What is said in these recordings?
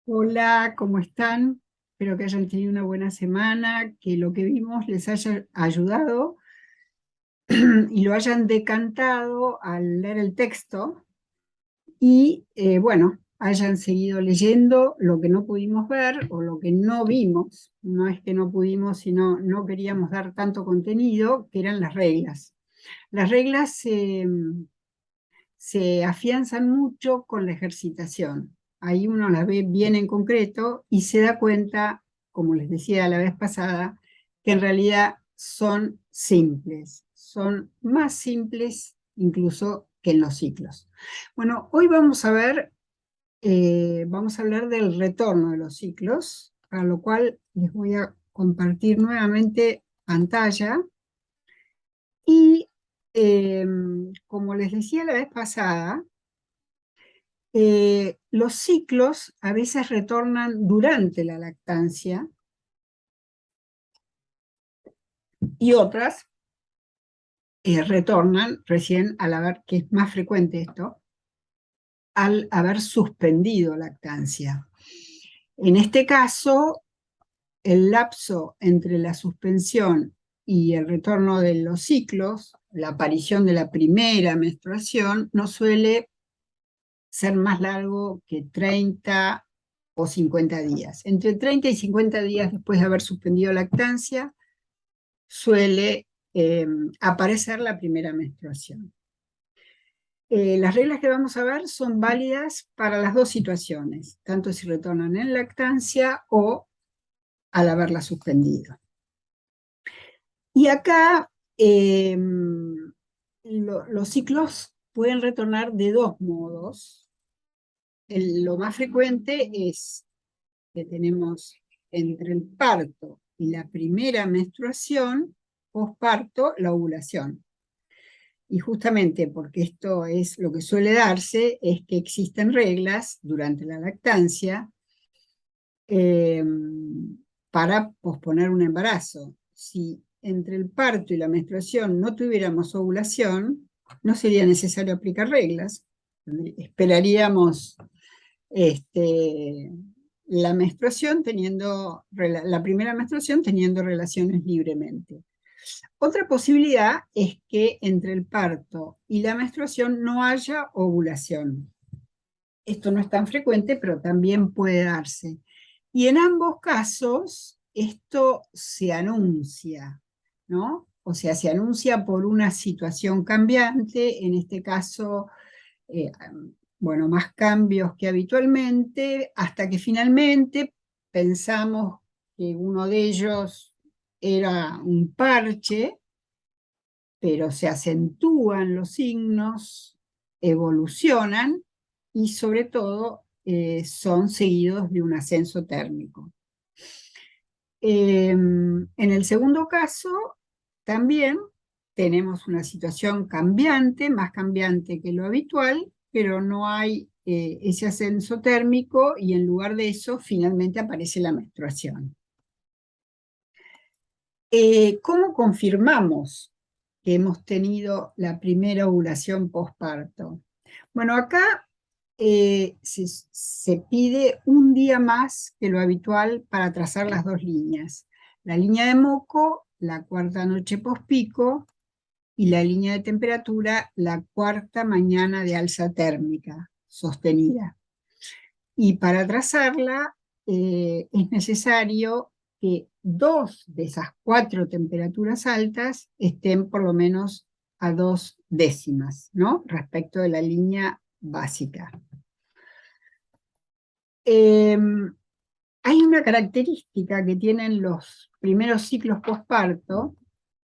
Hola, ¿cómo están? Espero que hayan tenido una buena semana, que lo que vimos les haya ayudado y lo hayan decantado al leer el texto y, bueno, hayan seguido leyendo lo que no pudimos ver o lo que no vimos. No es que no pudimos, sino no queríamos dar tanto contenido, que eran las reglas. Las reglas se afianzan mucho con la ejercitación. Ahí uno las ve bien en concreto y se da cuenta, como les decía la vez pasada, que en realidad son simples, son más simples incluso que en los ciclos. Bueno, hoy vamos a hablar del retorno de los ciclos, para lo cual les voy a compartir nuevamente pantalla y, como les decía la vez pasada, los ciclos a veces retornan durante la lactancia y otras retornan recién al haber, que es más frecuente esto, al haber suspendido lactancia. En este caso, el lapso entre la suspensión y el retorno de los ciclos, la aparición de la primera menstruación, no suele ser más largo que 30 o 50 días. Entre 30 y 50 días después de haber suspendido lactancia, suele aparecer la primera menstruación. Las reglas que vamos a ver son válidas para las dos situaciones, tanto si retornan en lactancia o al haberla suspendido. Y acá los ciclos pueden retornar de dos modos. Lo más frecuente es que tenemos entre el parto y la primera menstruación, posparto, la ovulación. Y justamente porque esto es lo que suele darse, es que existen reglas durante la lactancia eh, para posponer un embarazo. Si entre el parto y la menstruación no tuviéramos ovulación, no sería necesario aplicar reglas. Esperaríamos este, la primera menstruación teniendo relaciones libremente. Otra posibilidad es que entre el parto y la menstruación no haya ovulación. Esto no es tan frecuente, pero también puede darse. Y en ambos casos, esto se anuncia, ¿no? O sea, se anuncia por una situación cambiante, en este caso, eh, bueno, más cambios que habitualmente, hasta que finalmente pensamos que uno de ellos era un parche, pero se acentúan los signos, evolucionan y sobre todo son seguidos de un ascenso térmico. En el segundo caso, también tenemos una situación cambiante, más cambiante que lo habitual, pero no hay ese ascenso térmico y en lugar de eso finalmente aparece la menstruación. ¿Cómo confirmamos que hemos tenido la primera ovulación posparto? Bueno, acá se pide un día más que lo habitual para trazar las dos líneas. La línea de moco, la cuarta noche pospico, y la línea de temperatura, la cuarta mañana de alza térmica sostenida. Y para trazarla es necesario que dos de esas cuatro temperaturas altas estén por lo menos a 2 décimas, ¿no? Respecto de la línea básica. Eh, Hay una característica que tienen los primeros ciclos posparto,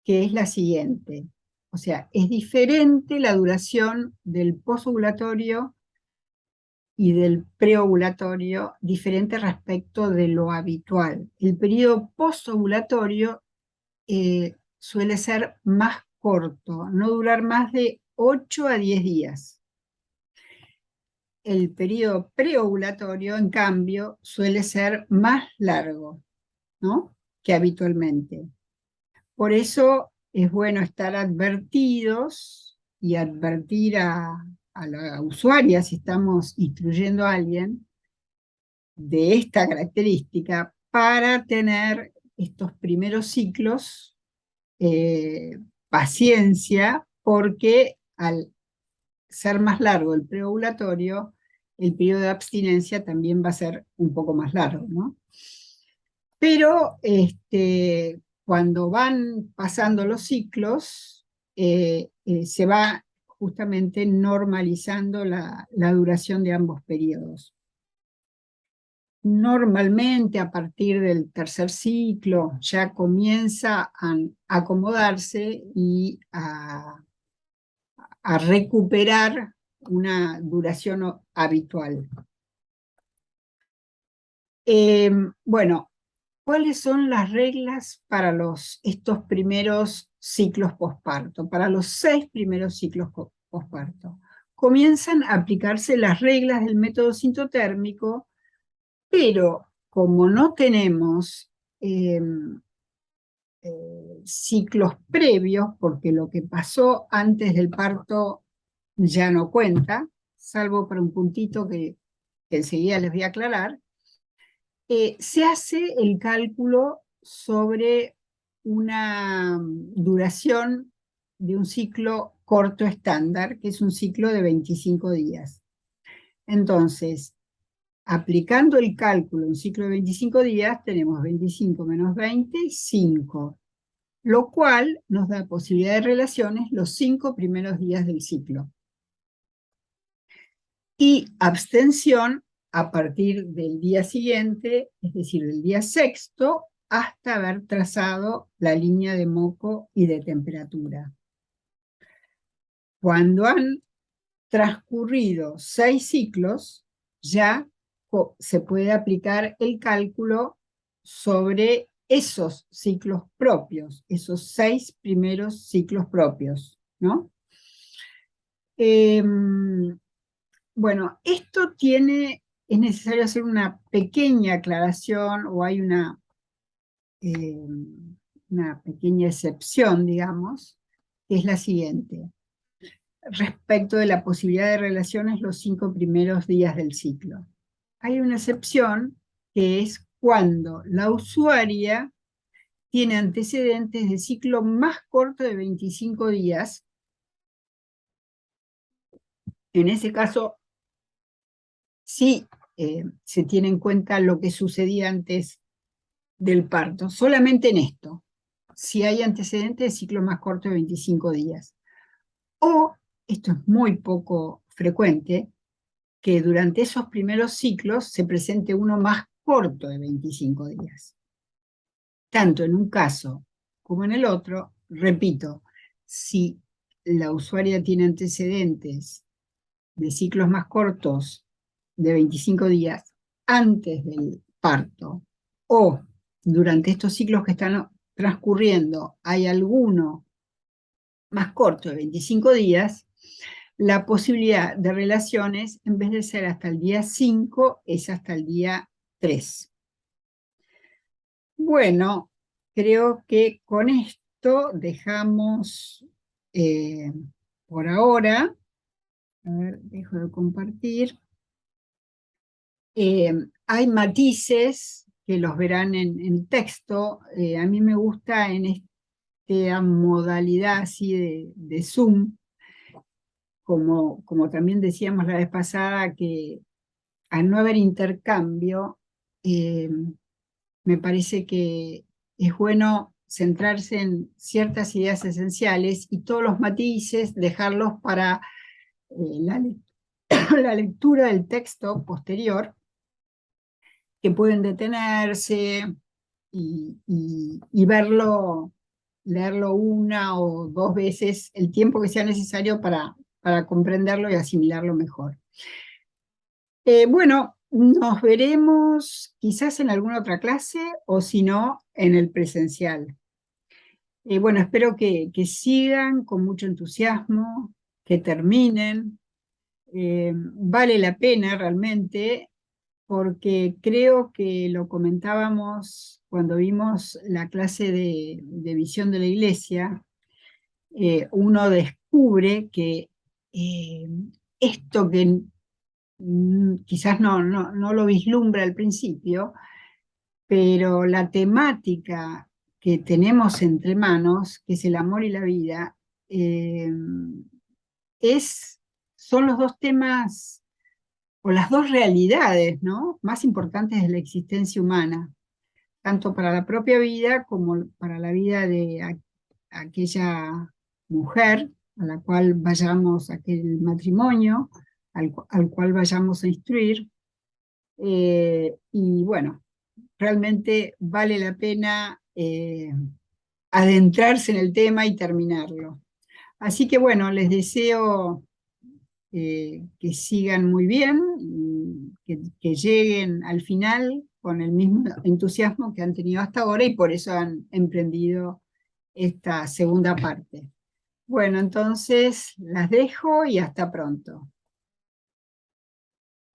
que es la siguiente. O sea, es diferente la duración del posovulatorio y del preovulatorio, diferente respecto de lo habitual. El periodo posovulatorio suele ser más corto, no durar más de 8 a 10 días. El periodo preovulatorio, en cambio, suele ser más largo, ¿no?, que habitualmente. Por eso es bueno estar advertidos y advertir a la usuaria, si estamos instruyendo a alguien, de esta característica para tener estos primeros ciclos, paciencia, porque al ser más largo el preovulatorio, el periodo de abstinencia también va a ser un poco más largo, ¿no? Pero cuando van pasando los ciclos, se va justamente normalizando la duración de ambos periodos. Normalmente a partir del tercer ciclo ya comienza a acomodarse y a recuperar una duración habitual. Bueno, ¿cuáles son las reglas para estos primeros ciclos posparto? Para los 6 primeros ciclos posparto. Comienzan a aplicarse las reglas del método sintotérmico, pero como no tenemos ciclos previos, porque lo que pasó antes del parto ya no cuenta, salvo por un puntito que enseguida les voy a aclarar, se hace el cálculo sobre una duración de un ciclo corto estándar, que es un ciclo de 25 días. Entonces, aplicando el cálculo, un ciclo de 25 días, tenemos 25 menos 20, 5, lo cual nos da posibilidad de relaciones los 5 primeros días del ciclo. Y abstención a partir del día siguiente, es decir, del día sexto, hasta haber trazado la línea de moco y de temperatura. Cuando han transcurrido 6 ciclos, ya se puede aplicar el cálculo sobre esos ciclos propios, esos 6 primeros ciclos propios, ¿no? Bueno, esto es necesario hacer una pequeña aclaración, o hay una pequeña excepción, digamos, que es la siguiente, respecto de la posibilidad de relaciones los 5 primeros días del ciclo. Hay una excepción que es cuando la usuaria tiene antecedentes de ciclo más corto de 25 días. En ese caso, sí se tiene en cuenta lo que sucedía antes del parto, solamente en esto, si hay antecedentes de ciclo más corto de 25 días. O, esto es muy poco frecuente, que durante esos primeros ciclos se presente uno más corto de 25 días. Tanto en un caso como en el otro, repito, si la usuaria tiene antecedentes de ciclos más cortos de 25 días antes del parto, o durante estos ciclos que están transcurriendo hay alguno más corto de 25 días, la posibilidad de relaciones, en vez de ser hasta el día 5, es hasta el día 3. Bueno, creo que con esto dejamos por ahora. A ver, dejo de compartir. Hay matices que los verán en texto. A mí me gusta en esta modalidad así de Zoom, como también decíamos la vez pasada, que al no haber intercambio, me parece que es bueno centrarse en ciertas ideas esenciales y todos los matices dejarlos para la, la lectura del texto posterior, que pueden detenerse y verlo, leerlo una o dos veces, el tiempo que sea necesario para comprenderlo y asimilarlo mejor. Bueno, nos veremos quizás en alguna otra clase, o si no, en el presencial. Bueno, espero que sigan con mucho entusiasmo, que terminen. Vale la pena realmente, porque creo que lo comentábamos cuando vimos la clase de visión de la iglesia. Uno descubre que esto que quizás no lo vislumbra al principio, pero la temática que tenemos entre manos, que es el amor y la vida, eh, es, son los dos temas o las dos realidades, ¿no?, más importantes de la existencia humana, tanto para la propia vida como para la vida de aquella mujer a la cual vayamos, aquel matrimonio al cual vayamos a instruir. Y bueno, realmente vale la pena adentrarse en el tema y terminarlo. Así que bueno, les deseo que sigan muy bien, y que lleguen al final con el mismo entusiasmo que han tenido hasta ahora y por eso han emprendido esta segunda parte. Bueno, entonces las dejo y hasta pronto.